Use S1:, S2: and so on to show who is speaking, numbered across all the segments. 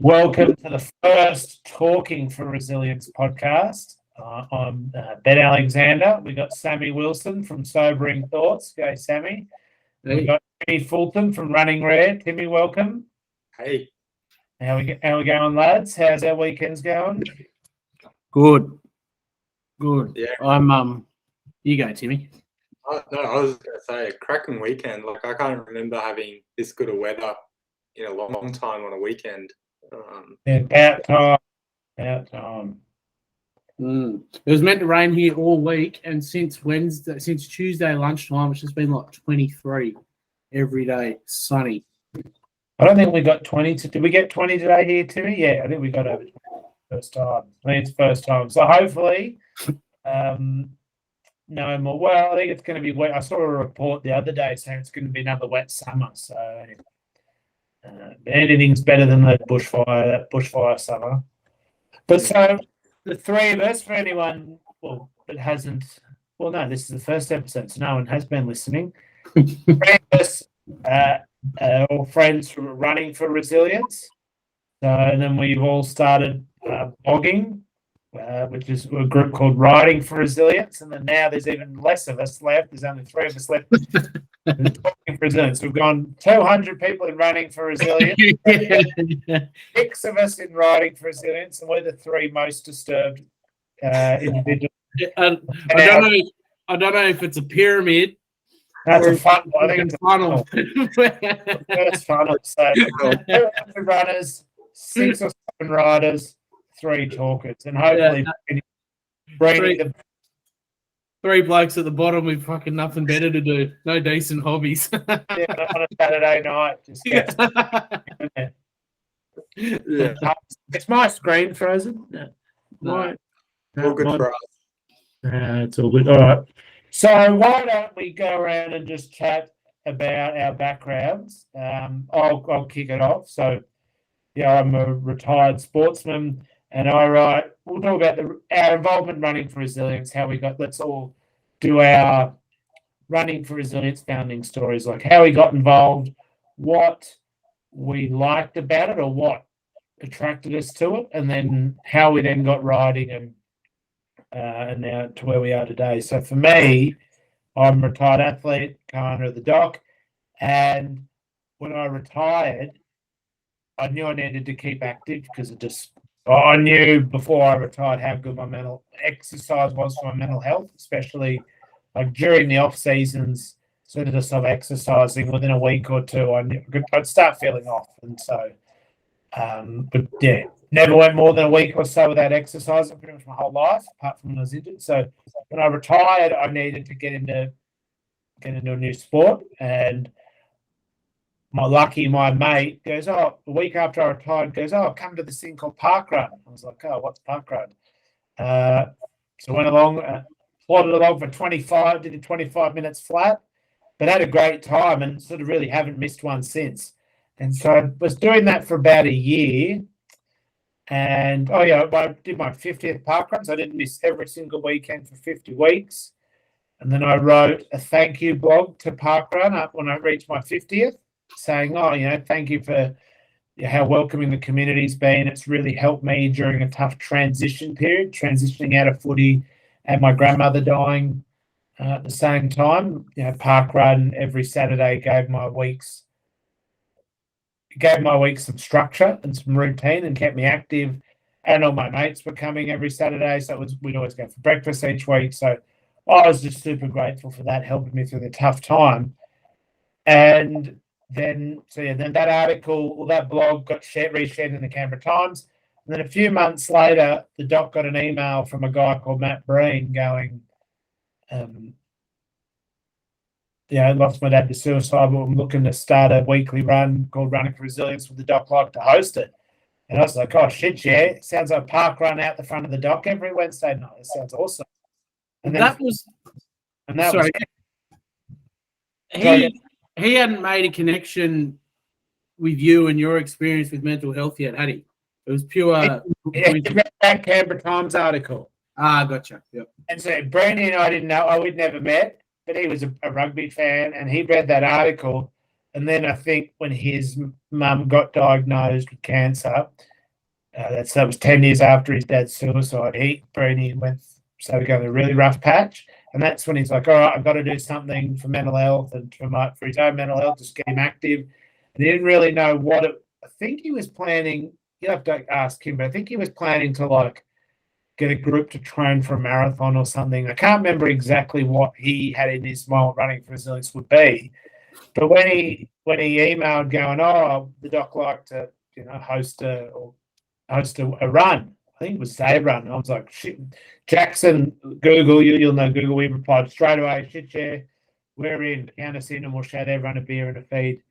S1: Welcome to the first Talking for Resilience podcast. I'm Ben Alexander. We've got Sammy Wilson from Sobering Thoughts. Go, Sammy.
S2: Hey.
S1: We've got Timmy Fulton from Running Rare. Timmy, welcome.
S3: Hey.
S1: How we going, lads? How's our weekends going?
S2: Good.
S3: Yeah.
S2: You go, Timmy.
S3: No, I was going to say a cracking weekend. Like, I can't remember having this good of weather in a long time on a weekend.
S1: About time.
S2: It was meant to rain here all week, and since Tuesday lunchtime, it's just been like 23 every day, sunny.
S1: I don't think we got 20. Did we get 20 today here, Timmy? Yeah, I think we got over 20 first time. I think it's first time. So hopefully, no more. Well, I think it's going to be wet. I saw a report the other day saying it's going to be another wet summer. So anything's better than that bushfire summer. But so the three of us, for anyone that hasn't, no, this is the first episode, so no one has been listening. Three of us all friends from Running for Resilience. And then we've all started blogging, which is a group called Riding for Resilience. And then now there's even less of us left. There's only three of us left. Talking for Resilience. We've gone 200 people in Running for Resilience. 6 of us in Riding for Resilience, and we're the 3 most disturbed individuals.
S2: I don't know if it's a pyramid.
S1: That's a funnel. I think it's a
S2: funnel.
S1: First funnel. So 200 runners, 6 or 7 riders, 3 talkers, and hopefully bringing them.
S2: 3 blokes at the bottom with fucking nothing better to do. No decent hobbies.
S1: On a Saturday night. Just It's my screen frozen.
S3: All good for us.
S1: It's all good. All right. So why don't we go around and just chat about our backgrounds? I'll kick it off. So, I'm a retired sportsman, and we'll talk about our involvement running for resilience, how we got. Let's all do our Running for Resilience founding stories, like how we got involved, what we liked about it, or what attracted us to it, and then how we then got riding and now to where we are today. So for me, I'm a retired athlete, co-owner of the Dock, and when I retired, I knew I needed to keep active because I knew before I retired how good my mental exercise was for my mental health, especially like during the off seasons. As soon as I stopped exercising, within a week or two, I'd start feeling off, and so. Never went more than a week or so without exercising pretty much my whole life, apart from when I was injured. So when I retired, I needed to get into a new sport, and my mate goes, a week after I retired, goes, come to this thing called Parkrun. I was like, what's Parkrun? So went along, plodded along for 25 minutes flat, but had a great time and sort of really haven't missed one since. And so I was doing that for about a year. And, I did my 50th parkrun, so I didn't miss every single weekend for 50 weeks. And then I wrote a thank you blog to Parkrun up when I reached my 50th, saying, thank you for how welcoming the community's been. It's really helped me during a tough transition period, transitioning out of footy and my grandmother dying at the same time. Parkrun every Saturday gave my weeks some structure and some routine and kept me active. And all my mates were coming every Saturday, so we'd always go for breakfast each week. So I was just super grateful for that, helping me through the tough time. And then that article or that blog got reshared in the Canberra Times. And then a few months later, the Doc got an email from a guy called Matt Breen going, I lost my dad to suicide, but I'm looking to start a weekly run called Running for Resilience with the Dock, like to host it. And I was like, shit, yeah. It sounds like Parkrun out the front of the Dock every Wednesday night. It sounds awesome. And
S2: he hadn't made a connection with you and your experience with mental health yet, had he? It was pure.
S1: He read that Canberra Times article.
S2: Gotcha. Yep.
S1: And so Brandy and I didn't know. We'd never met. But he was a rugby fan, and he read that article, And then I think when his mum got diagnosed with cancer, that was 10 years after his dad's suicide. Brini went started going a really rough patch, and that's when he's like, "All right, I've got to do something for mental health and for his own mental health, just get him active." And he didn't really know what it. I think he was planning. You have to ask him, but I think he was planning to like get a group to train for a marathon or something. I can't remember exactly what he had in his mind running for resilience would be, but when he emailed going, "Oh, the doc like to host a run." I think it was Save Run. I was like, "Shit, Jackson, Google, you'll know Google." We replied straight away, "Shit, yeah, we're in. Count us in, and we'll shout everyone a beer and a feed."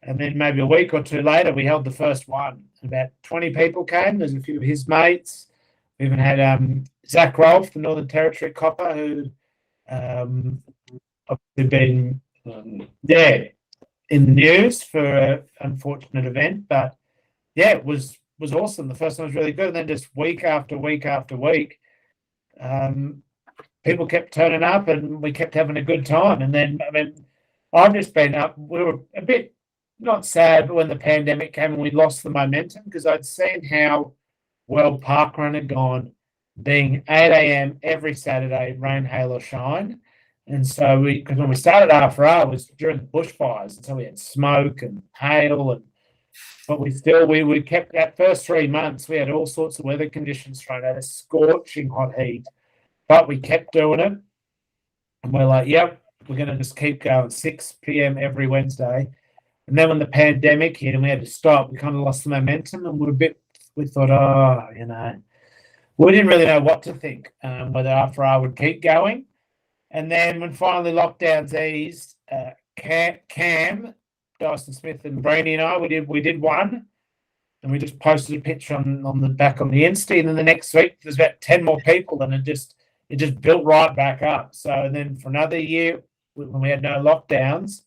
S1: And then maybe a week or two later, we held the first one. About 20 people came. There's a few of his mates. We even had Zach Rolfe, the Northern Territory copper, who obviously been in the news for an unfortunate event. But yeah, it was awesome. The first one was really good. And then just week after week after week, people kept turning up and we kept having a good time. And then, I mean, I've just been up. We were a bit not sad, but when the pandemic came and we lost the momentum, because I'd seen how well Parkrun had gone, being 8 a.m. every Saturday, rain, hail, or shine. And so because when we started R4R, it was during the bushfires. And so we had smoke and hail, but we kept that first 3 months. We had all sorts of weather conditions thrown at us, scorching hot heat, but we kept doing it. And we're like, yep, we're going to just keep going 6 p.m. every Wednesday. And then when the pandemic hit and we had to stop, we kind of lost the momentum, and we thought, we didn't really know what to think, whether R4R would keep going. And then when finally lockdowns eased, Cam, Dyson Smith, and Brini and I, we did one, and we just posted a picture on the Insta. And then the next week there's about 10 more people, and it just built right back up. So and then for another year when we had no lockdowns,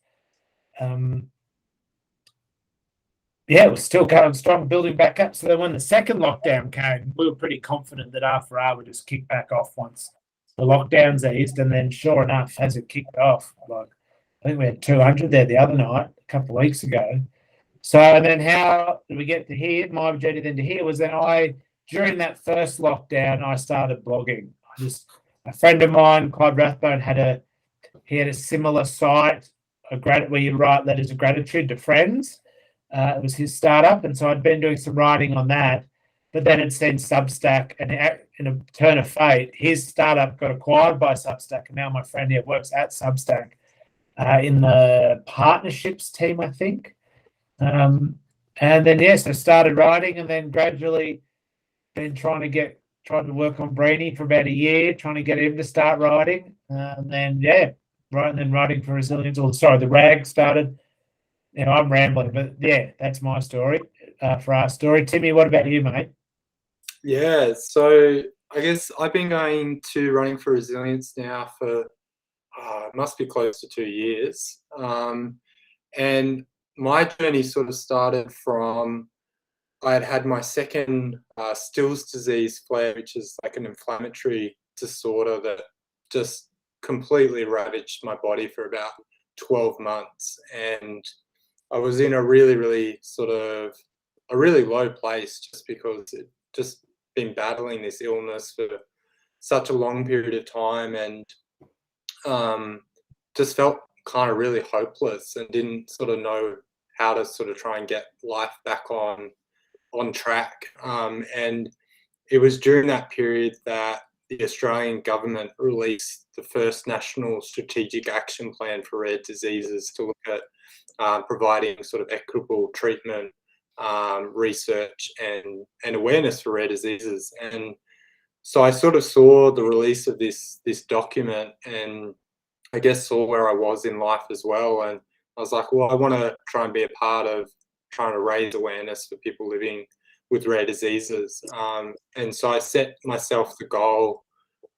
S1: it was still going strong, building back up. So then when the second lockdown came, we were pretty confident that R4R would just kick back off once the lockdowns eased. And then sure enough, as it kicked off, like I think we had 200 there the other night, a couple of weeks ago. So and then how did we get to here? My journey then to here was then during that first lockdown, I started blogging. A friend of mine, Clive Rathbone, had a similar site, where you write letters of gratitude to friends. It was his startup, and so I'd been doing some writing on that. But then it's then Substack, and in a turn of fate, his startup got acquired by Substack, and now my friend here works at Substack in the partnerships team, I think. And then so started writing, and then gradually been trying to work on Brini for about a year, trying to get him to start writing, and then writing for Resilience. The RAG started. I'm rambling, but yeah, that's my story for our story. Timmy, what about you, mate?
S3: Yeah, so I guess I've been going to Running for Resilience now for must be close to 2 years. And my journey sort of started from I had my second Still's disease flare, which is like an inflammatory disorder that just completely ravaged my body for about 12 months. And I was in a really, really a really low place just because it just been battling this illness for such a long period of time, and just felt kind of really hopeless and didn't sort of know how to sort of try and get life back on track. And it was during that period that the Australian government released the first national strategic action plan for rare diseases to look at providing sort of equitable treatment, research and awareness for rare diseases. And so I sort of saw the release of this document, and I guess saw where I was in life as well. And I was like, well, I want to try and be a part of trying to raise awareness for people living with rare diseases. And so I set myself the goal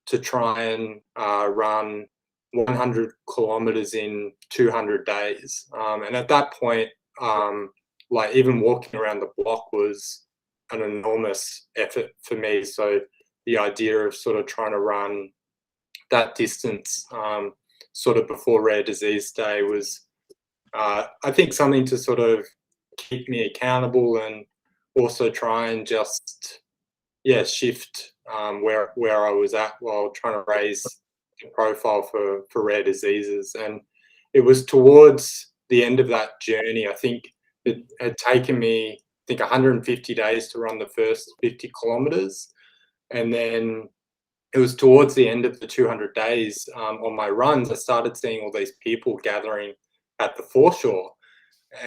S3: to try and run 100 kilometers in 200 days. And at that point, like even walking around the block was an enormous effort for me. So the idea of sort of trying to run that distance sort of before Rare Disease Day was I think something to sort of keep me accountable and also try and just shift where I was at while trying to raise the profile for rare diseases. And it was towards the end of that journey. I think it had taken me, I think, 150 days to run the first 50 kilometers, and then it was towards the end of the 200 days on my runs, I started seeing all these people gathering at the foreshore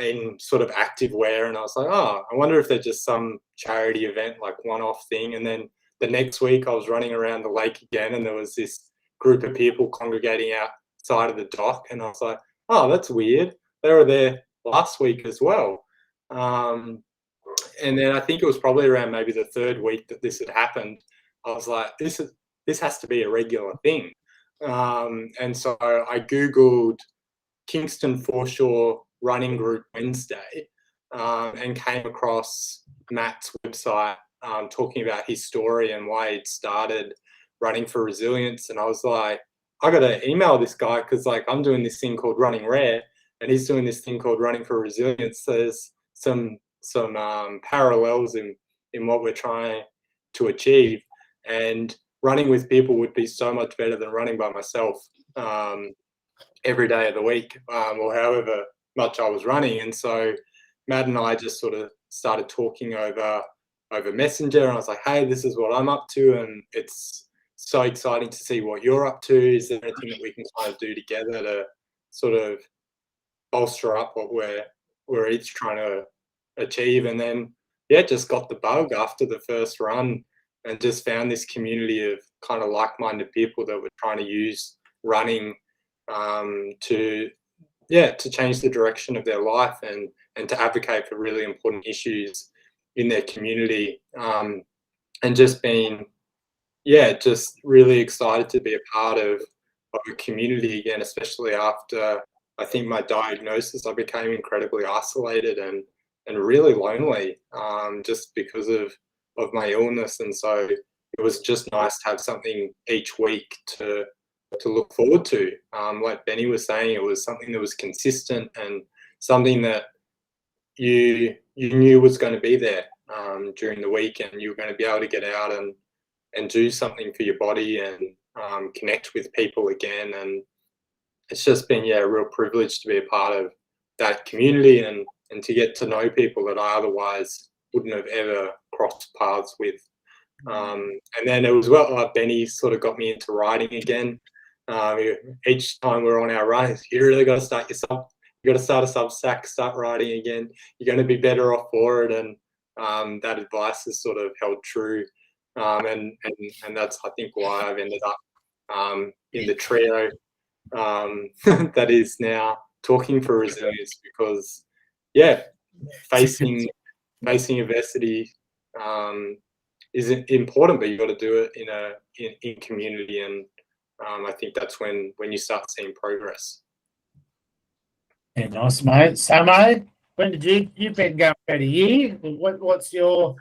S3: in sort of active wear, and I was like, oh, I wonder if they're just some charity event, like one-off thing. And then the next week I was running around the lake again, and there was this group of people congregating outside of the dock, and I was like, oh, that's weird, they were there last week as well. And then I think it was probably around maybe the third week that this had happened, I was like, this has to be a regular thing. And so I Googled Kingston Foreshore Running Group Wednesday, and came across Matt's website talking about his story and why he'd started running for resilience. And I was like, I got to email this guy, because like I'm doing this thing called Running Rare and he's doing this thing called Running for Resilience. There's some parallels in what we're trying to achieve, and running with people would be so much better than running by myself every day of the week, or however much I was running. And so Matt and I just sort of started talking over Messenger, and I was like, hey, this is what I'm up to, and it's so exciting to see what you're up to. Is there anything that we can kind of do together to sort of bolster up what we're each trying to achieve? And then just got the bug after the first run, and just found this community of kind of like-minded people that were trying to use running to change the direction of their life and to advocate for really important issues in their community, and just being just really excited to be a part of a community again, especially after I think my diagnosis. I became incredibly isolated and really lonely, just because of my illness. And so it was just nice to have something each week to look forward to. Like Benny was saying, it was something that was consistent and something that you knew was going to be there during the week, and you were going to be able to get out and do something for your body and connect with people again. And it's just been a real privilege to be a part of that community and to get to know people that I otherwise wouldn't have ever crossed paths with. And then it was Benny sort of got me into riding again. Each time we're on our run, you really got to start yourself. You got to start a Substack, start riding again. You're going to be better off for it. And that advice has sort of held true. And that's, I think, why I've ended up in the trio that is now Talking for Resilience, because facing adversity is important, but you got to do it in community, and I think that's when you start seeing progress.
S1: Yeah, nice, mate. So, mate, when did you've been going about a year? What's your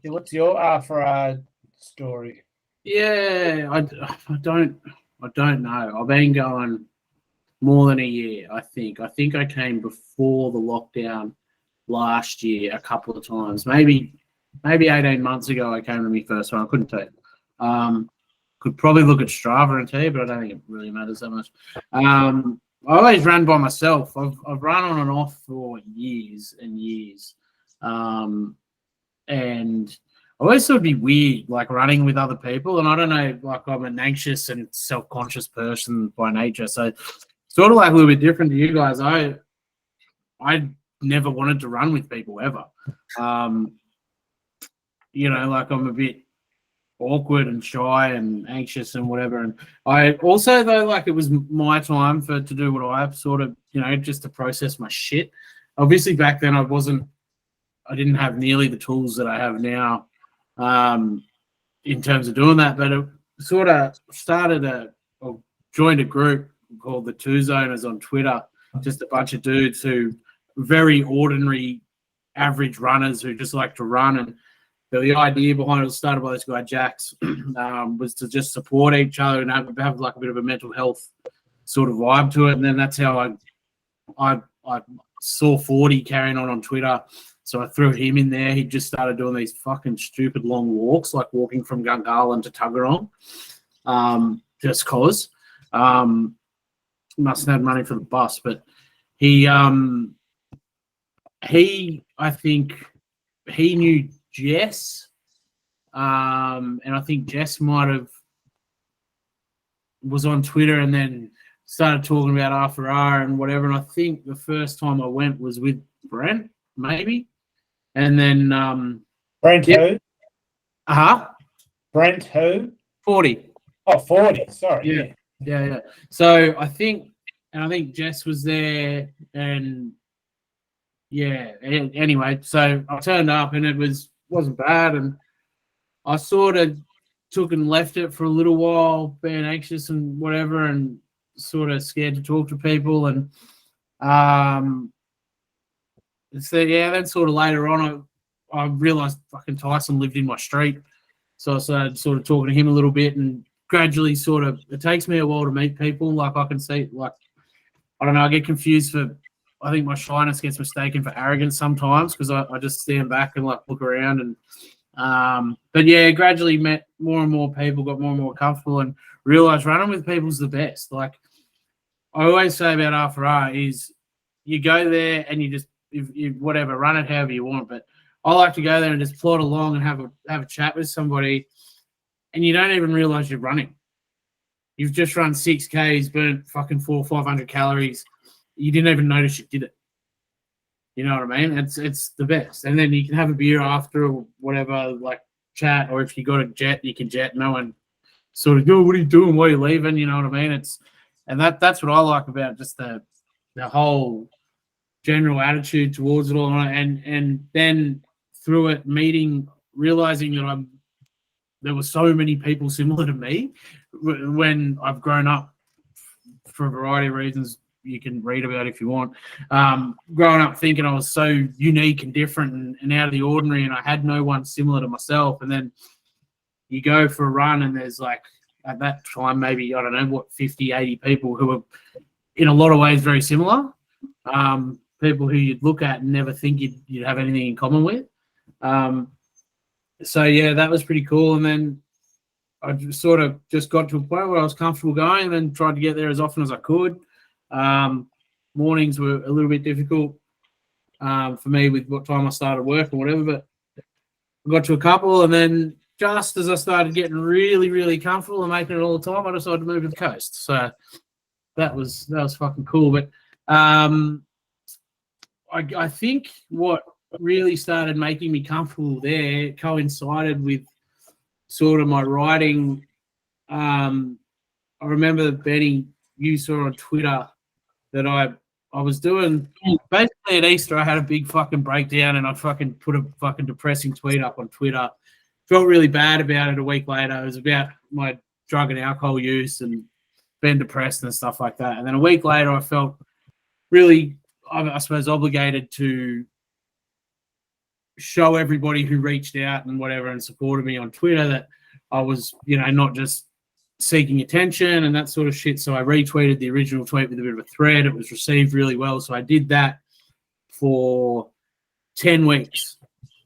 S1: RFR story?
S2: Yeah, I don't know. I've been going more than a year, I think. I think I came before the lockdown last year a couple of times. Maybe 18 months ago I came to my first one. I couldn't tell you. Could probably look at Strava and tell you, but I don't think it really matters that much. I always ran by myself. I've run on and off for years and years. And I always thought it'd be weird, like running with other people. And I don't know, like I'm an anxious and self-conscious person by nature. So sort of like a little bit different to you guys. I never wanted to run with people ever. Like I'm a bit awkward and shy and anxious and whatever. And I also, though, like it was my time to do what I sort of, just to process my shit. Obviously back then I didn't have nearly the tools that I have now in terms of doing that, but it sort of joined a group called the Two Zoners on Twitter, just a bunch of dudes who very ordinary, average runners who just like to run. And the idea behind it was started by this guy, Jax, was to just support each other and have like a bit of a mental health sort of vibe to it. And then that's how I I saw 40 carrying on Twitter, so I threw him in there. He just started doing these fucking stupid long walks, like walking from Gungahlin to Tuggeranong, just cause. Mustn't have money for the bus, but he I think he knew Jess, and I think Jess might have was on Twitter and then started talking about R4R and whatever. And I think the first time I went was with Brent, maybe, and then
S1: Brent who?
S2: Brent
S1: who?
S2: 40.
S1: Oh, 40. Sorry.
S2: Yeah. So I think Jess was there, and anyway, so I turned up and it wasn't bad, and I sort of took and left it for a little while, being anxious and whatever, and sort of scared to talk to people, and so then sort of later on I realized fucking Tyson lived in my street, so I started sort of talking to him a little bit, and gradually sort of, it takes me a while to meet people. Like I can see, like, I don't know, I get confused I think my shyness gets mistaken for arrogance sometimes, because I just stand back and like look around, and but yeah, gradually met more and more people, got more and more comfortable, and realized running with people is the best. Like I always say about R4R is you go there and you just whatever, run it however you want, but I like to go there and just plod along and have a chat with somebody, and you don't even realize you're running. You've just run 6Ks, burnt fucking 400 or 500 calories. You didn't even notice you did it. You know what I mean? It's the best. And then you can have a beer after or whatever, like chat, or if you got a jet, you can jet. No one sort of go, what are you doing? Why are you leaving? You know what I mean? That's what I like about just the whole general attitude towards it all. And then through it, realizing that there were so many people similar to me when I've grown up for a variety of reasons you can read about if you want. Growing up thinking I was so unique and different and out of the ordinary, and I had no one similar to myself. And then you go for a run and there's like, at that time, maybe, I don't know, 50, 80 people who are in a lot of ways very similar. People who you'd look at and never think you'd have anything in common with. So yeah, that was pretty cool. And then I sort of just got to a point where I was comfortable going, and then tried to get there as often as I could. Mornings were a little bit difficult for me with what time I started work or whatever, but I got to a couple, and then just as I started getting really, really comfortable and making it all the time, I decided to move to the coast. So that was fucking cool. But I think what really started making me comfortable there coincided with sort of my riding. I remember that Benny, you saw on Twitter that I was doing basically at Easter. I had a big fucking breakdown, and I fucking put a fucking depressing tweet up on Twitter. Felt really bad about it a week later. It was about my drug and alcohol use and being depressed and stuff like that. And then a week later, I felt really, I suppose, obligated to show everybody who reached out and whatever and supported me on Twitter that I was, not just seeking attention and that sort of shit. So I retweeted the original tweet with a bit of a thread. It was received really well. So I did that for 10 weeks.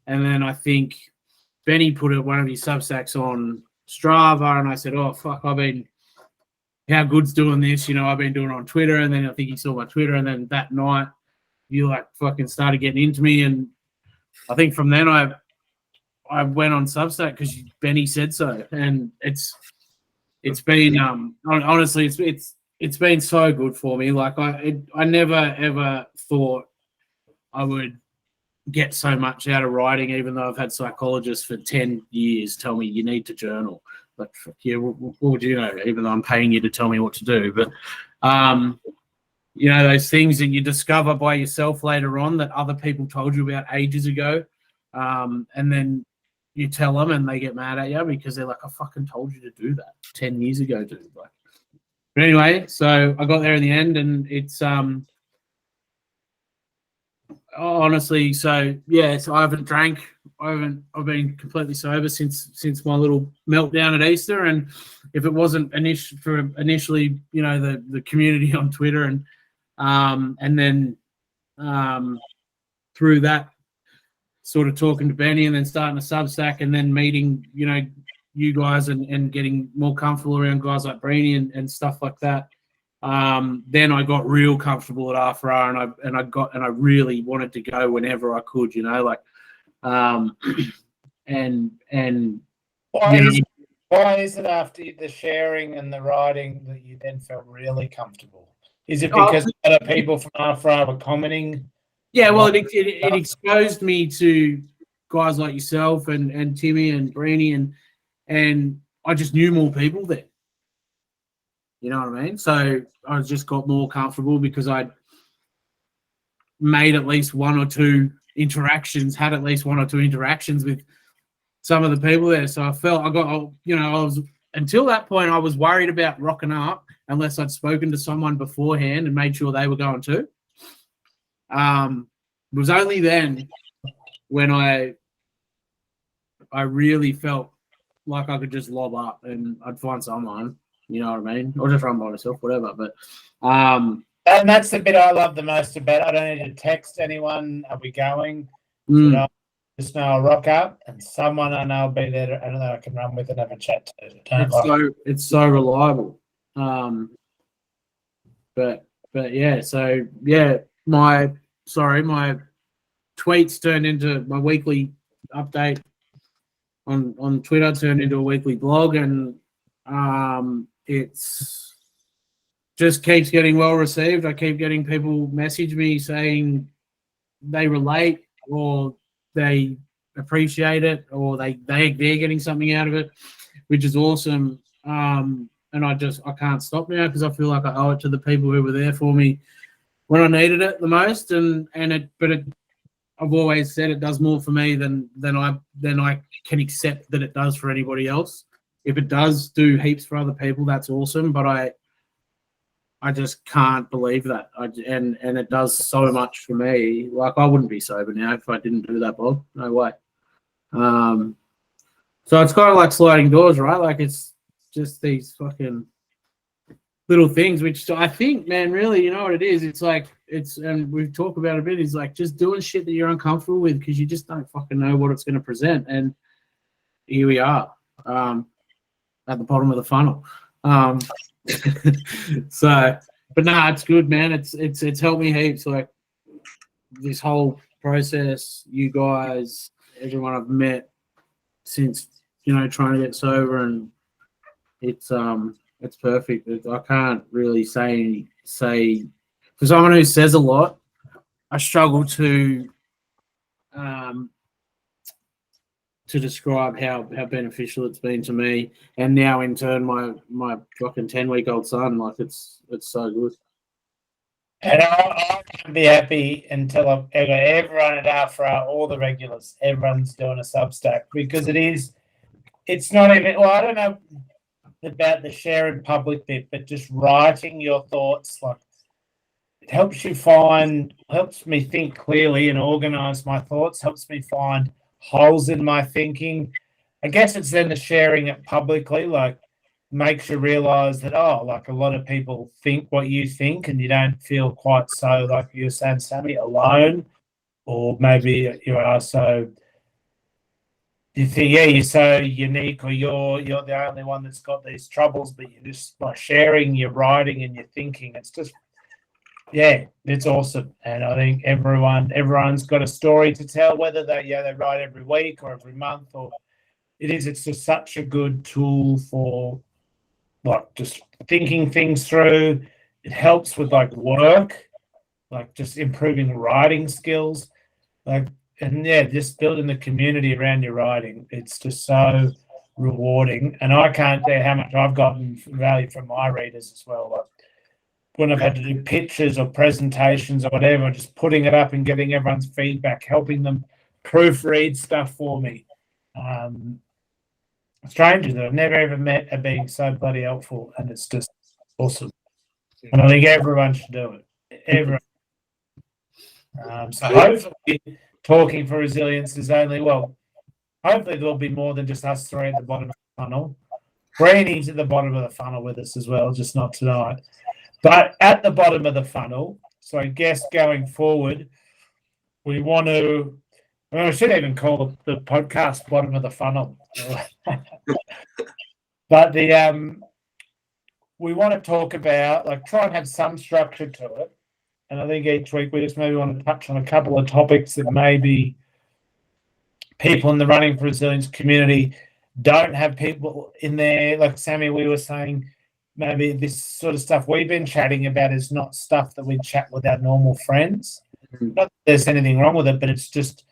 S2: And then I think Benny put one of his Substacks on Strava, and I said, oh, fuck, how good's doing this? I've been doing it on Twitter. And then I think he saw my Twitter. And then that night, you like fucking started getting into me. And I think from then I went on Substack because Benny said so. And it's been, honestly, it's been so good for me. Like I never, ever thought I would get so much out of writing, even though I've had psychologists for 10 years tell me you need to journal. But yeah, what would you know, even though I'm paying you to tell me what to do. But, those things that you discover by yourself later on that other people told you about ages ago. And then you tell them and they get mad at you because they're like, I fucking told you to do that 10 years ago, dude. But anyway, so I got there in the end, and it's, honestly, so yeah, so I haven't drank. I've been completely sober since my little meltdown at Easter. And if it wasn't initially, the community on Twitter and And then through that, sort of talking to Benny and then starting a Substack and then meeting, you guys and getting more comfortable around guys like Brainy and stuff like that. Then I got real comfortable at RFR and I really wanted to go whenever I could,
S1: Why is it after the sharing and the writing that you then felt really comfortable? Is it because other people from RFR were commenting?
S2: Yeah, well, it exposed me to guys like yourself and Timmy and Brainy and I just knew more people there. You know what I mean? So I just got more comfortable because I'd made at least one or two interactions with some of the people there. So I felt until that point, I was worried about rocking up unless I'd spoken to someone beforehand and made sure they were going too. It was only then when I really felt like I could just lob up and I'd find someone, you know what I mean? Or just run by myself, whatever. But
S1: and that's the bit I love the most about it. I don't need to text anyone. Are we going? Just know I'll rock up and someone I know will be there and that I can run with and have a chat to.
S2: It's so reliable. But yeah, so yeah, my tweets turned into my weekly update on Twitter, turned into a weekly blog, and it's just keeps getting well received. I keep getting people message me saying they relate or they appreciate it or they're getting something out of it, which is awesome. And I can't stop now because I feel like I owe it to the people who were there for me when I needed it the most. I've always said it does more for me than I can accept that it does for anybody else. If it does do heaps for other people, that's awesome. But I just can't believe that. And it does so much for me. Like I wouldn't be sober now if I didn't do that, Bob. No way. So it's kind of like sliding doors, right? Like it's just these fucking little things, which I think, man, really, you know what it is? It's like, and we've talked about it a bit, is like just doing shit that you're uncomfortable with because you just don't fucking know what it's going to present. And here we are at the bottom of the funnel. So, but nah, it's good, man. It's helped me heaps. Like this whole process, you guys, everyone I've met since, trying to get sober, and it's perfect. I can't really say for someone who says a lot, I struggle to describe how beneficial it's been to me, and now in turn my fucking 10-week-old son. Like it's so good.
S1: And I can't be happy until everyone at RFR, all the regulars, everyone's doing a Substack because it's not even, well, I don't know about the share in public bit, but just writing your thoughts, like it helps me think clearly and organize my thoughts, helps me find holes in my thinking. I guess it's then the sharing it publicly, like makes you realize that, like a lot of people think what you think and you don't feel quite so, like you're saying, Sammy, alone, or maybe you are so, you think, you're so unique or you're the only one that's got these troubles, but you're just by sharing your writing and your thinking, it's just, it's awesome. And I think everyone's got a story to tell, whether they write every week or every month, or it's just such a good tool for like just thinking things through. It helps with like work, like just improving writing skills, just building the community around your writing. It's just so rewarding, and I can't tell you how much I've gotten value from my readers as well. Like when I've had to do pictures or presentations or whatever, just putting it up and getting everyone's feedback, helping them proofread stuff for me. Strangers that I've never ever met are being so bloody helpful, and it's just awesome. And I think everyone should do it. Everyone. So hopefully, Talking for Resilience is hopefully there'll be more than just us three at the bottom of the funnel. Brainy's at the bottom of the funnel with us as well, just not tonight. But at the bottom of the funnel, So I guess going forward, we want to. Well, I should even call the podcast bottom of the funnel. But we want to talk about, like, try and have some structure to it. And I think each week we just maybe want to touch on a couple of topics that maybe people in the Running for Resilience community don't have people in there. Like Sammy, we were saying, maybe this sort of stuff we've been chatting about is not stuff that we chat with our normal friends. Not that there's anything wrong with it, but it's just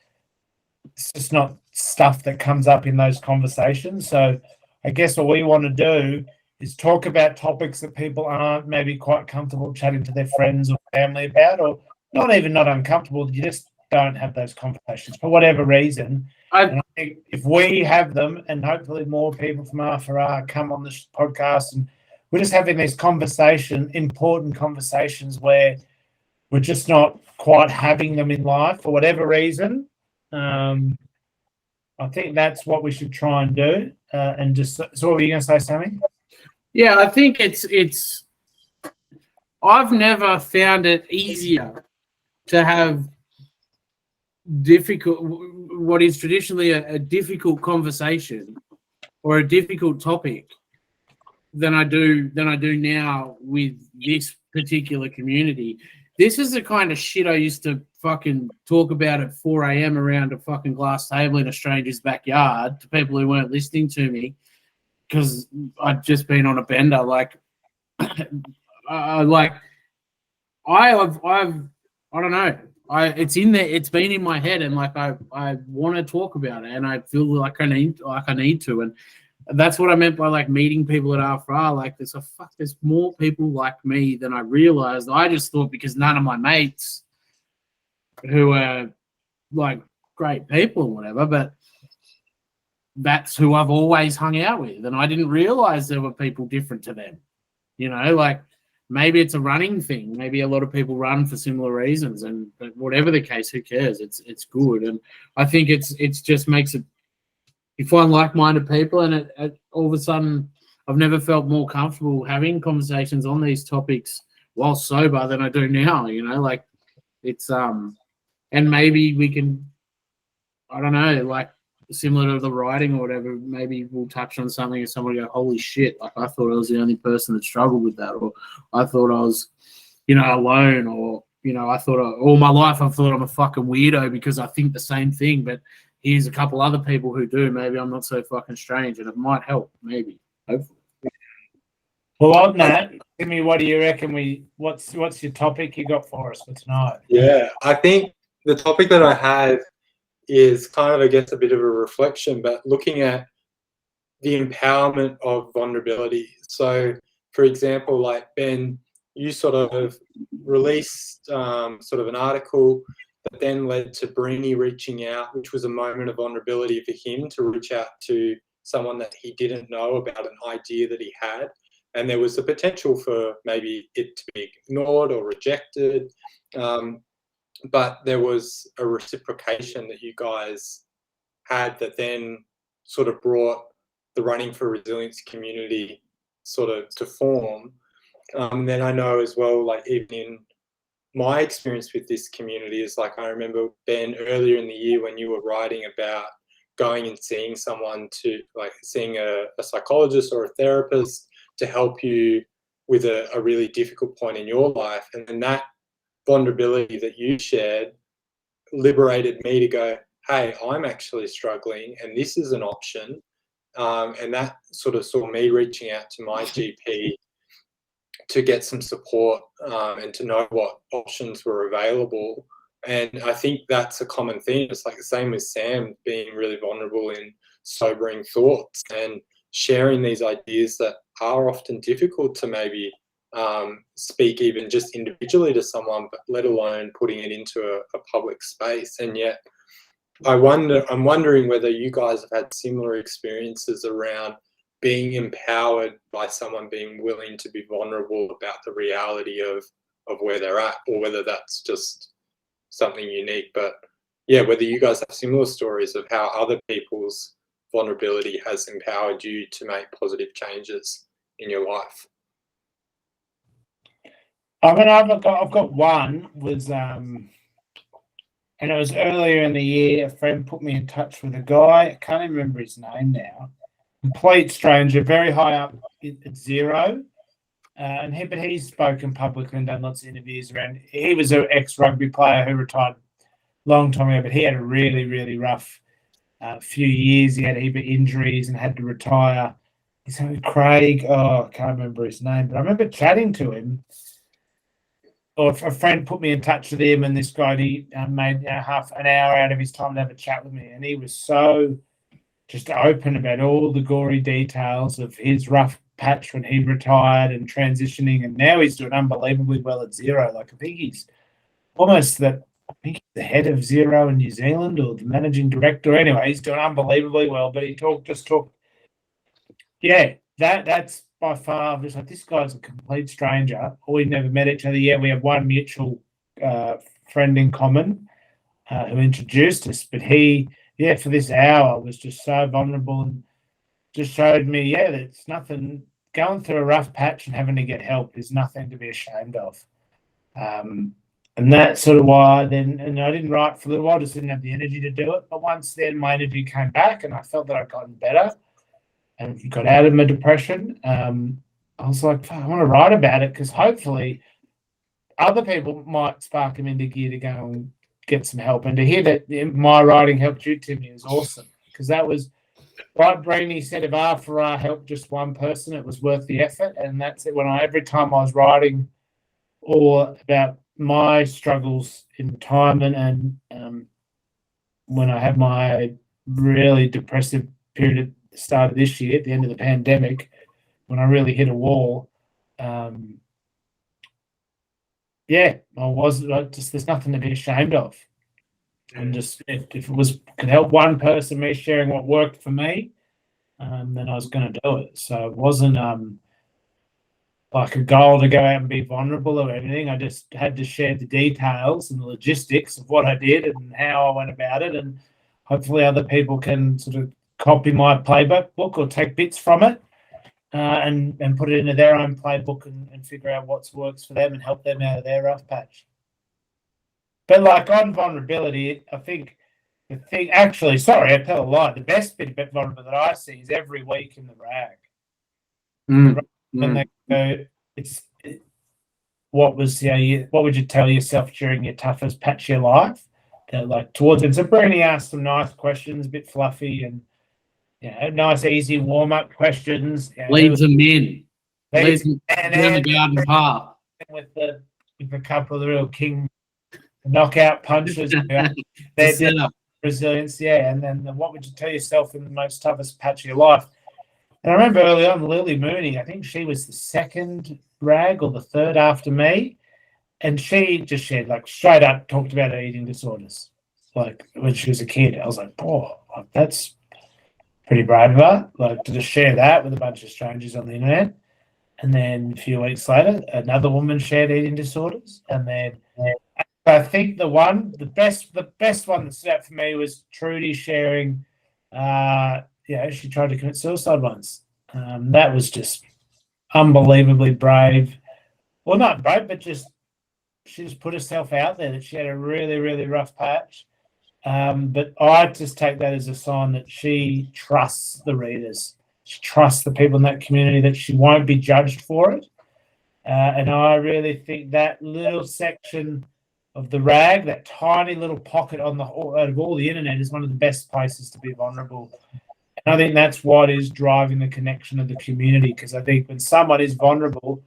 S1: not stuff that comes up in those conversations. So I guess what we want to do is talk about topics that people aren't maybe quite comfortable chatting to their friends or family about, or not even not uncomfortable. You just don't have those conversations for whatever reason. And I think if we have them, and hopefully more people from R4R come on this podcast, and we're just having these important conversations where we're just not quite having them in life for whatever reason. I think that's what we should try and do. And just, so what were you going to say, Sammy?
S2: Yeah, I think it's. I've never found it easier to have what is traditionally a difficult conversation or a difficult topic than I do now with this particular community. This is the kind of shit I used to fucking talk about at 4 a.m. around a fucking glass table in a stranger's backyard to people who weren't listening to me because I'd just been on a bender. Like, I don't know. It's in there. It's been in my head, and like I want to talk about it, and I feel like I need to, and that's what I meant by like meeting people at R4R. Like, there's more people like me than I realized. I just thought because none of my mates who are like great people and whatever, but that's who I've always hung out with, and I didn't realize there were people different to them. You know, like maybe it's a running thing. Maybe a lot of people run for similar reasons, but whatever the case, who cares? It's good, and I think it's just makes it. You find like-minded people, and it all of a sudden, I've never felt more comfortable having conversations on these topics while sober than I do now. You know, like it's and maybe we can, I don't know, like similar to the writing or whatever. Maybe we'll touch on something and someone will go, "Holy shit!" Like I thought I was the only person that struggled with that, or I thought I was, alone, or I thought all my life I thought I'm a fucking weirdo because I think the same thing, but here's a couple other people who do. Maybe I'm not so fucking strange, and it might help. Maybe, hopefully.
S1: Well, on that, Timmy, what do you reckon? What's your topic you got for us for tonight?
S3: Yeah, I think the topic that I had is kind of, I guess, a bit of a reflection, but looking at the empowerment of vulnerability. So, for example, like Ben, you sort of released sort of an article that then led to Brini reaching out, which was a moment of vulnerability for him to reach out to someone that he didn't know about an idea that he had. And there was the potential for maybe it to be ignored or rejected. But there was a reciprocation that you guys had that then sort of brought the Running for Resilience community sort of to form. Then I know as well, like even in my experience with this community is like, I remember Ben earlier in the year when you were writing about going and seeing someone to like seeing a psychologist or a therapist to help you with a really difficult point in your life. And then that vulnerability that you shared liberated me to go, hey, I'm actually struggling and this is an option. And that sort of saw me reaching out to my GP to get some support and to know what options were available. And I think that's a common theme. It's like the same with Sam being really vulnerable in sobering thoughts and sharing these ideas that are often difficult to maybe speak even just individually to someone, but let alone putting it into a public space. And yet I'm wondering whether you guys have had similar experiences around being empowered by someone being willing to be vulnerable about the reality of where they're at, or whether that's just something unique. But yeah, whether you guys have similar stories of how other people's vulnerability has empowered you to make positive changes in your life.
S1: I mean, I've got one was and it was earlier in the year. A friend put me in touch with a guy. I can't even remember his name now. Complete stranger, very high up at Zero. But he's spoken publicly and done lots of interviews around. He was an ex-rugby player who retired a long time ago, but he had a really, really rough few years. He had a heap of injuries and had to retire. His name was Craig. Oh, I can't remember his name, but I remember chatting to him. Or a friend put me in touch with him, and this guy, he made half an hour out of his time to have a chat with me, and he was so just open about all the gory details of his rough patch when he retired and transitioning, and now he's doing unbelievably well at Zero. Like I think he's the head of Zero in New Zealand or the managing director. Anyway, he's doing unbelievably well. But he talked. Yeah, that's by far. I'm just like, this guy's a complete stranger. We never met each other. Yeah, we have one mutual friend in common who introduced us, but he. Yeah, for this hour was just so vulnerable and just showed me, that it's nothing. Going through a rough patch and having to get help is nothing to be ashamed of. And that's sort of why and I didn't write for a little while, just didn't have the energy to do it. But once then my energy came back and I felt that I'd gotten better and got out of my depression, I was like, I want to write about it because hopefully other people might spark them into gear to go and get some help. And to hear that my writing helped you, Timmy, is awesome, because that was like Brainy said, if R4R helped just one person, it was worth the effort. And that's it. Every time I was writing or about my struggles in retirement and when I had my really depressive period at the start of this year, at the end of the pandemic, when I really hit a wall, there's nothing to be ashamed of. And just if it could help one person, me sharing what worked for me, then I was going to do it. So it wasn't like a goal to go out and be vulnerable or anything. I just had to share the details and the logistics of what I did and how I went about it, and hopefully other people can sort of copy my playbook or take bits from it and put it into their own playbook and figure out what works for them and help them out of their rough patch. But like on vulnerability, I think I tell a lie. The best bit of vulnerability that I see is every week in the rag. When they go, what would you tell yourself during your toughest patch of your life? Like towards it. So Bernie asked some nice questions, a bit fluffy and nice easy warm up questions.
S2: Leads them in. Leads them down the garden path.
S1: With a couple of the real king knockout punches. They're resilience, and then what would you tell yourself in the most toughest patch of your life? And I remember early on, Lily Mooney, I think she was the second rag or the third after me, and she just shared, like, straight up talked about her eating disorders, like when she was a kid. I was like, that's pretty brave of her, like to just share that with a bunch of strangers on the internet. And then a few weeks later, another woman shared eating disorders, and then I think the best one that stood out for me was Trudy sharing. She tried to commit suicide once. That was just unbelievably brave. Well, not brave, but she just put herself out there that she had a really, really rough patch. But I just take that as a sign that she trusts the readers. She trusts the people in that community, that she won't be judged for it. And I really think that little section of the rag, that tiny little pocket out of all the internet, is one of the best places to be vulnerable. And I think that's what is driving the connection of the community, because I think when someone is vulnerable,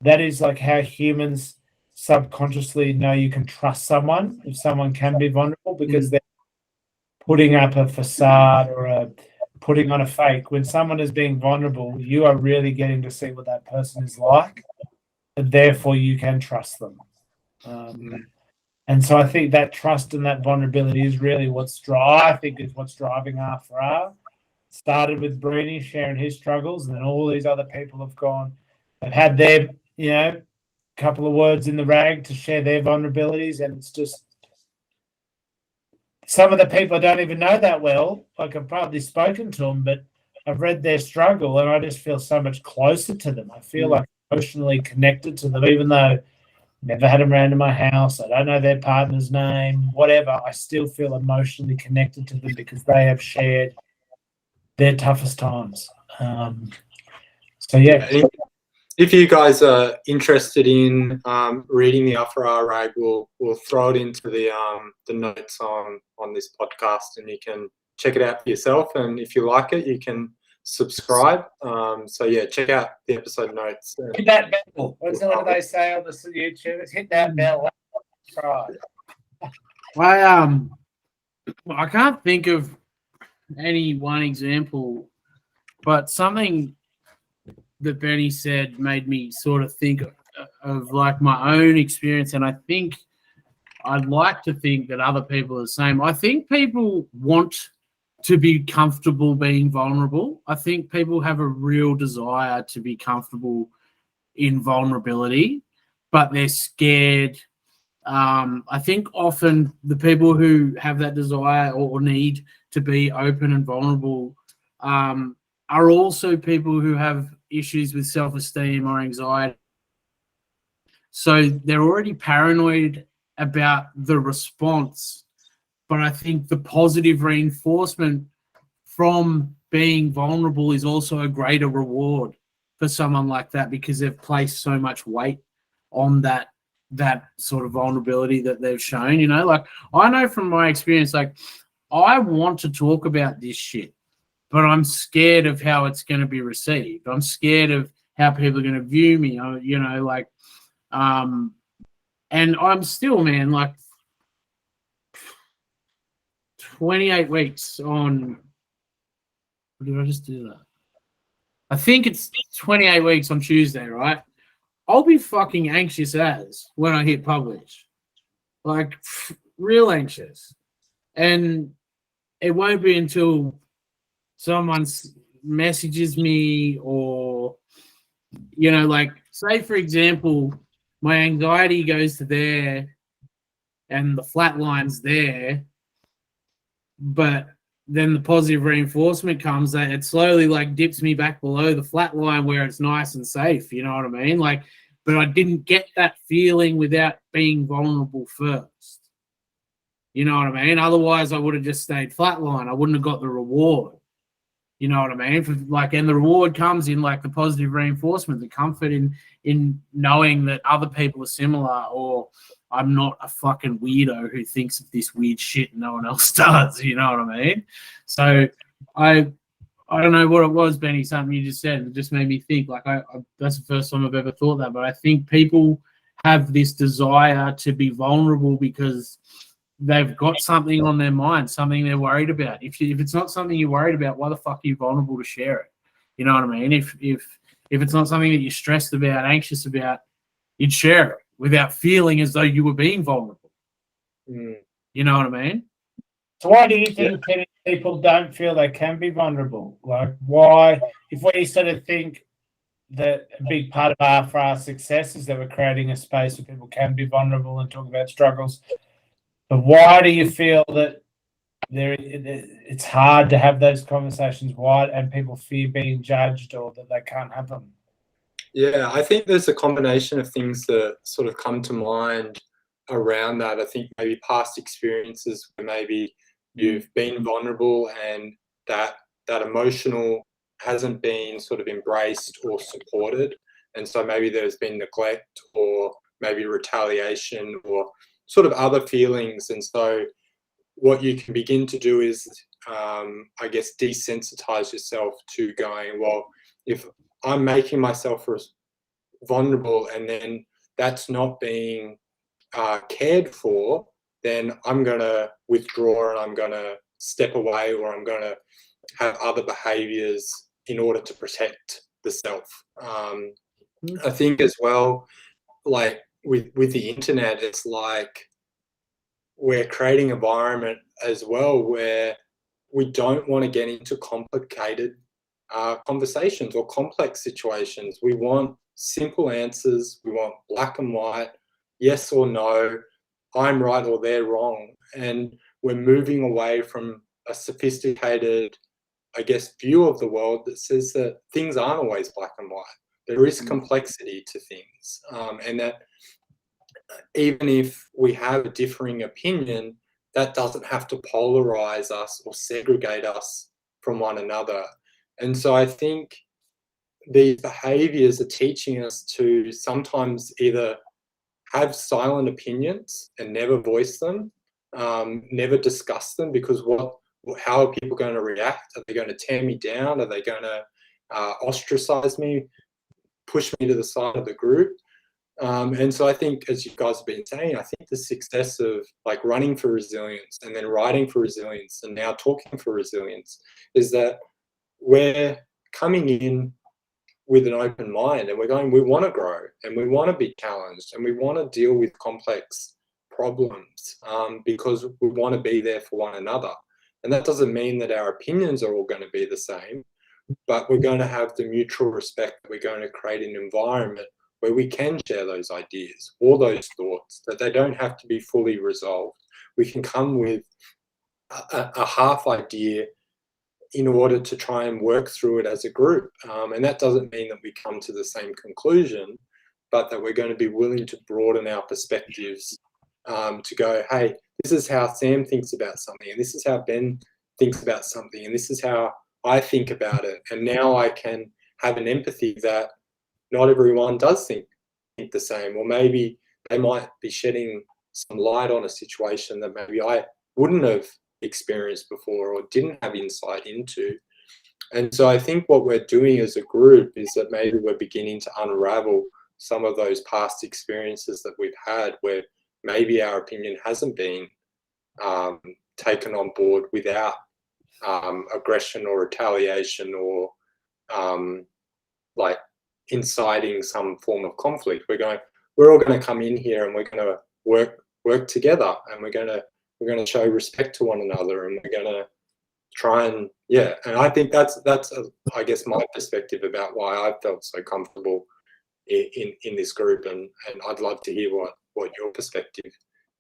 S1: that is like how humans subconsciously know you can trust someone, if someone can be vulnerable, because they're putting up a facade or putting on a fake. When someone is being vulnerable, you are really getting to see what that person is like, and therefore you can trust them. And so I think that trust and that vulnerability is really what's driving R4R. Started with Breeny sharing his struggles, and then all these other people have had their, couple of words in the rag to share their vulnerabilities. And it's just, some of the people I don't even know that well, like I've probably spoken to them, but I've read their struggle and I just feel so much closer to them. I feel like emotionally connected to them, even though never had them around to my house. I don't know their partner's name, whatever. I still feel emotionally connected to them because they have shared their toughest times. So yeah.
S3: And if you guys are interested in reading the Upper Rag, we'll throw it into the notes on this podcast, and you can check it out for yourself. And if you like it, you can subscribe. So yeah, check out the episode notes.
S1: Hit that bell. What do they say on the YouTube? Hit that bell. Right.
S2: I can't think of any one example, but something that Benny said made me sort of think of like my own experience, and I think I'd like to think that other people are the same. I think people want to be comfortable being vulnerable. I think people have a real desire to be comfortable in vulnerability, but they're scared. I think often the people who have that desire or need to be open and vulnerable are also people who have issues with self-esteem or anxiety. So they're already paranoid about the response, but I think the positive reinforcement from being vulnerable is also a greater reward for someone like that, because they've placed so much weight on that sort of vulnerability that they've shown. You know, like I know from my experience, like I want to talk about this shit, but I'm scared of how it's going to be received. I'm scared of how people are going to view me, you know, like, and I'm still, man, like 28 weeks on, did I just do that? I think it's 28 weeks on Tuesday, right? I'll be fucking anxious as when I hit publish, like real anxious. And it won't be until someone messages me or, you know, like say, for example, my anxiety goes to there and the flat line's there, but then the positive reinforcement comes that it slowly like dips me back below the flat line where it's nice and safe, you know what I mean? Like, but I didn't get that feeling without being vulnerable first. You know what I mean? Otherwise I would have just stayed flatline. I wouldn't have got the reward. You know what I mean? And the reward comes in like the positive reinforcement, the comfort in knowing that other people are similar, or I'm not a fucking weirdo who thinks of this weird shit and no one else does. You know what I mean? So I don't know what it was, Benny, something you just said. It just made me think, like, that's the first time I've ever thought that. But I think people have this desire to be vulnerable because they've got something on their mind, something they're worried about. If it's not something you're worried about, why the fuck are you vulnerable to share it? You know what I mean? If it's not something that you're stressed about, anxious about, you'd share it without feeling as though you were being vulnerable. You know what I mean?
S1: So why do you think people don't feel they can be vulnerable? Like why, if we sort of think that a big part of our success is that we're creating a space where people can be vulnerable and talk about struggles, but why do you feel that it's hard to have those conversations? Why, and people fear being judged or that they can't have them?
S3: Yeah, I think there's a combination of things that sort of come to mind around that. I think maybe past experiences where maybe you've been vulnerable and that emotional hasn't been sort of embraced or supported. And so maybe there's been neglect or maybe retaliation or sort of other feelings. And so what you can begin to do is, I guess, desensitize yourself to going, well, if I'm making myself vulnerable and then that's not being cared for, then I'm going to withdraw and I'm going to step away, or I'm going to have other behaviors in order to protect the self. I think as well, like with the internet, it's like we're creating an environment as well where we don't want to get into complicated conversations or complex situations. We want simple answers. We want black and white, yes or no, I'm right or they're wrong. And we're moving away from a sophisticated, I guess, view of the world that says that things aren't always black and white. There is complexity to things, and that even if we have a differing opinion, that doesn't have to polarize us or segregate us from one another. And so I think these behaviors are teaching us to sometimes either have silent opinions and never voice them, never discuss them, because how are people going to react? Are they going to tear me down? Are they going to ostracize me, push me to the side of the group? And so I think, as you guys have been saying, I think the success of like running for resilience and then writing for resilience and now talking for resilience is that we're coming in with an open mind and we're going, we want to grow and we want to be challenged and we want to deal with complex problems because we want to be there for one another. And that doesn't mean that our opinions are all going to be the same, but we're going to have the mutual respect. We're going to create an environment where we can share those ideas or those thoughts, that they don't have to be fully resolved. We can come with a half idea in order to try and work through it as a group. And that doesn't mean that we come to the same conclusion, but that we're going to be willing to broaden our perspectives to go, hey, this is how Sam thinks about something, and this is how Ben thinks about something, and this is how I think about it. And now I can have an empathy that not everyone does think the same, or maybe they might be shedding some light on a situation that maybe I wouldn't have experienced before or didn't have insight into. And so I think what we're doing as a group is that maybe we're beginning to unravel some of those past experiences that we've had where maybe our opinion hasn't been taken on board without aggression or retaliation or like inciting some form of conflict. We're all going to come in here and we're going to work together, and we're going to show respect to one another, and we're going to try and and I think that's I guess my perspective about why I felt so comfortable in this group, and I'd love to hear what your perspective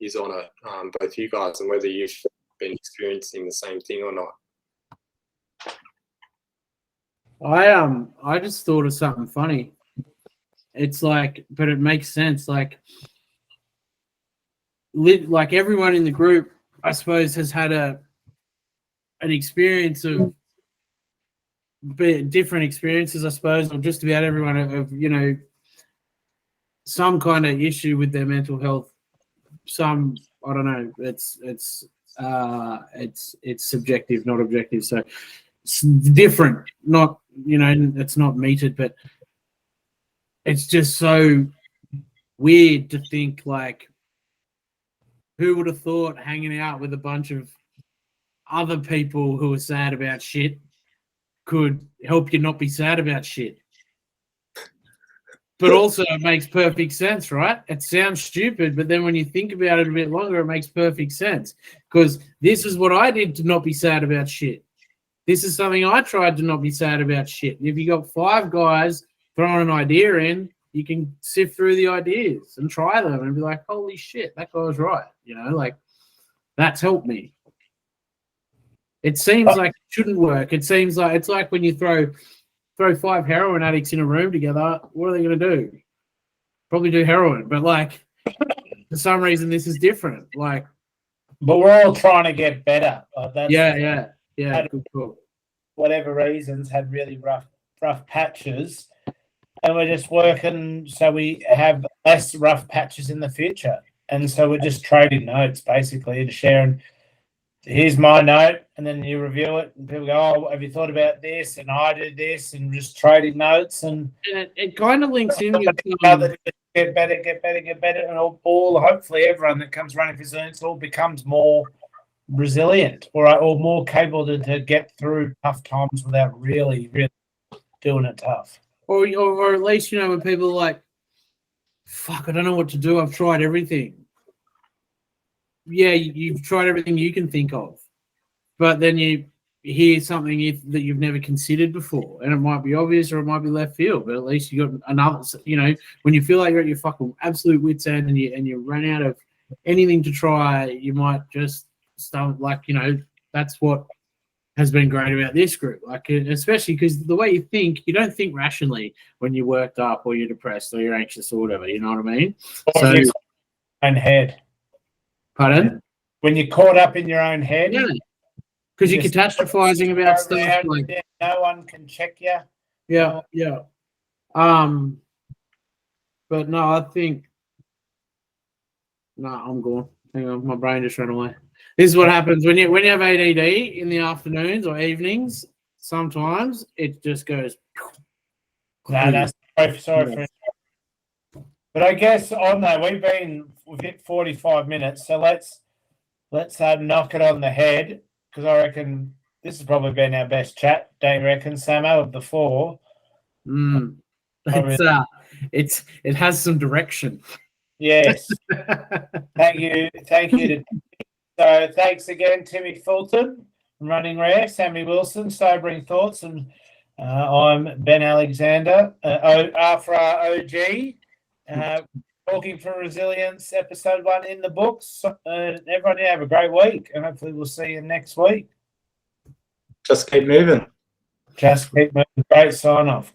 S3: is on it, both you guys, and whether you've been experiencing the same thing or not.
S2: I just thought of something funny. It's like, but it makes sense. Like everyone in the group, I suppose, has had an experience of different experiences, I suppose, or just about everyone of some kind of issue with their mental health. Some, I don't know. It's subjective, not objective. So it's different. Not it's not metered, but it's just so weird to think, like, who would have thought hanging out with a bunch of other people who are sad about shit could help you not be sad about shit? But also it makes perfect sense, right? It sounds stupid, but then when you think about it a bit longer, it makes perfect sense. Because this is what I did to not be sad about shit. This is something I tried to not be sad about shit. If you got 5 guys throwing an idea in, you can sift through the ideas and try them and be like, holy shit, that guy was right. Like, that's helped me. It seems like it shouldn't work. It seems like it's like when you throw 5 heroin addicts in a room together, what are they going to do? Probably do heroin. But, like, for some reason, this is different. Like,
S1: but we're all trying to get better.
S2: Yeah. Good talk.
S1: Whatever reasons, had really rough patches, and we're just working so we have less rough patches in the future. And so we're just trading notes, basically, and sharing. Here's my note, and then you review it, and people go, "Oh, have you thought about this?" And I did this, and just trading notes, and
S2: it kind of links in with
S1: get better, and all hopefully everyone that comes running for resilience all becomes more resilient or more capable to get through tough times without really doing it tough.
S2: Or at least, when people are like, fuck, I don't know what to do. I've tried everything. Yeah, you've tried everything you can think of. But then you hear something that you've never considered before. And it might be obvious or it might be left field. But at least you got another, when you feel like you're at your fucking absolute wit's end and you run out of anything to try, you might just start, that's what has been great about this group, like, especially because the way you think, you don't think rationally when you're worked up or you're depressed or you're anxious or whatever, you know what I mean?
S1: own head.
S2: Pardon?
S1: When you're caught up in your own head.
S2: Yeah. Because you're
S1: Just
S2: catastrophizing about stuff
S1: around,
S2: like
S1: yeah, no one can check you.
S2: yeah. But no, I think no, I'm gone. Hang on, my brain just ran away. This is what happens when you have ADD in the afternoons or evenings. Sometimes it just goes.
S1: No, that's sorry for. But I guess on that we've hit 45 minutes, so let's knock it on the head, because I reckon this has probably been our best chat. Don't you reckon, Samo, of the four?
S2: It has some direction.
S1: Yes. Thank you. So thanks again, Timmy Fulton from Running Rare, Sammy Wilson, Sobering Thoughts, and I'm Ben Alexander, Afra OG, Talking for Resilience, episode 1 in the books. Everyone have a great week, and hopefully we'll see you next week.
S3: Just keep moving.
S1: Just keep moving. Great sign off.